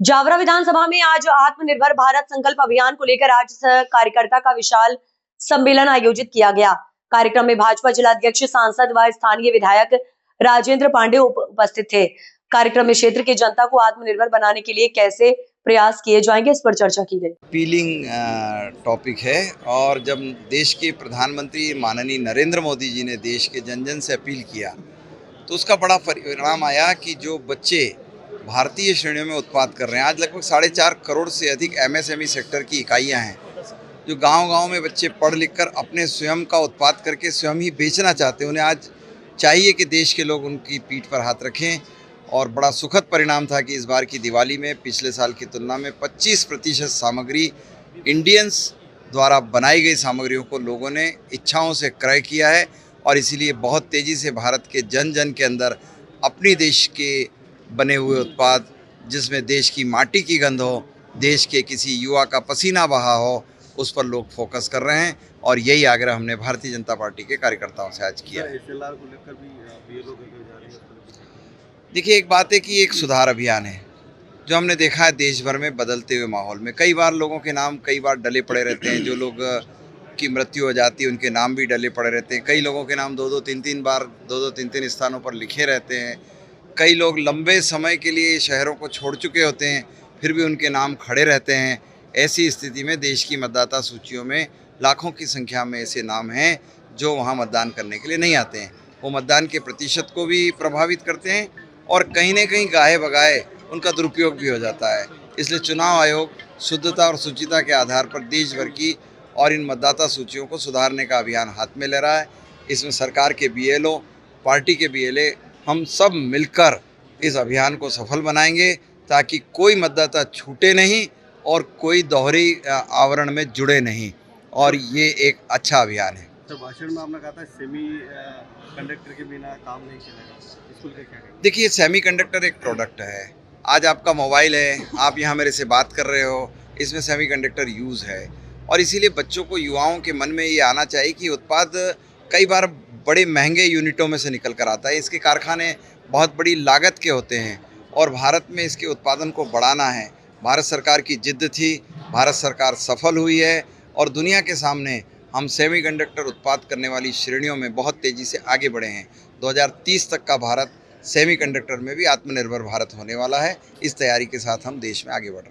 जावरा विधानसभा में आज आत्मनिर्भर भारत संकल्प अभियान को लेकर आज कार्यकर्ता का विशाल सम्मेलन आयोजित किया गया। कार्यक्रम में भाजपा जिला अध्यक्ष, सांसद व स्थानीय विधायक राजेंद्र पांडे उपस्थित थे। कार्यक्रम में क्षेत्र की जनता को आत्मनिर्भर बनाने के लिए कैसे प्रयास किए जाएंगे, इस पर चर्चा की गई। अपीलिंग टॉपिक है और जब देश के प्रधानमंत्री माननीय नरेंद्र मोदी जी ने देश के जन जन से अपील किया तो उसका बड़ा परिणाम आया कि जो बच्चे भारतीय श्रेणियों में उत्पाद कर रहे हैं, आज लगभग 4.5 करोड़ से अधिक एमएसएमई सेक्टर की इकाइयां हैं जो गांव-गांव में बच्चे पढ़ लिख कर अपने स्वयं का उत्पाद करके स्वयं ही बेचना चाहते हैं। उन्हें आज चाहिए कि देश के लोग उनकी पीठ पर हाथ रखें और बड़ा सुखद परिणाम था कि इस बार की दिवाली में पिछले साल की तुलना में 25% सामग्री इंडियंस द्वारा बनाई गई सामग्रियों को लोगों ने इच्छाओं से क्रय किया है और इसीलिए बहुत तेज़ी से भारत के जन जन के अंदर अपनी देश के बने हुए उत्पाद, जिसमें देश की माटी की गंध हो, देश के किसी युवा का पसीना बहा हो, उस पर लोग फोकस कर रहे हैं और यही आग्रह हमने भारतीय जनता पार्टी के कार्यकर्ताओं से आज किया। देखिए, एक बात है कि एक सुधार अभियान है जो हमने देखा है देश भर में बदलते हुए माहौल में। कई बार लोगों के नाम कई बार डले पड़े रहते हैं, जो लोग की मृत्यु हो जाती है उनके नाम भी डले पड़े रहते हैं। कई लोगों के नाम 2-3 स्थानों पर लिखे रहते हैं। कई लोग लंबे समय के लिए शहरों को छोड़ चुके होते हैं, फिर भी उनके नाम खड़े रहते हैं। ऐसी स्थिति में देश की मतदाता सूचियों में लाखों की संख्या में ऐसे नाम हैं जो वहाँ मतदान करने के लिए नहीं आते हैं। वो मतदान के प्रतिशत को भी प्रभावित करते हैं और कहीं न कहीं गाहे बगाए उनका दुरुपयोग भी हो जाता है। इसलिए चुनाव आयोग शुद्धता और शुचिता के आधार पर देश भर की और इन मतदाता सूचियों को सुधारने का अभियान हाथ में ले रहा है। इसमें सरकार के बीएलओ, पार्टी के बीएलए, हम सब मिलकर इस अभियान को सफल बनाएंगे ताकि कोई मतदाता छूटे नहीं और कोई दोहरी आवरण में जुड़े नहीं, और ये एक अच्छा अभियान है। तो भाषण में आपने कहा था सेमी कंडक्टर के बिना काम नहीं चलेगा, स्कूल का क्या कहेंगे? देखिए, सेमी कंडक्टर एक प्रोडक्ट है। आज आपका मोबाइल है, आप यहाँ मेरे से बात कर रहे हो, इसमें सेमी कंडक्टर यूज़ है और इसीलिए बच्चों को, युवाओं के मन में ये आना चाहिए कि उत्पाद कई बार बड़े महंगे यूनिटों में से निकल कर आता है। इसके कारखाने बहुत बड़ी लागत के होते हैं और भारत में इसके उत्पादन को बढ़ाना है। भारत सरकार की जिद्द थी, भारत सरकार सफल हुई है और दुनिया के सामने हम सेमीकंडक्टर उत्पाद करने वाली श्रेणियों में बहुत तेज़ी से आगे बढ़े हैं। 2030 तक का भारत सेमीकंडक्टर में भी आत्मनिर्भर भारत होने वाला है। इस तैयारी के साथ हम देश में आगे बढ़ रहे हैं।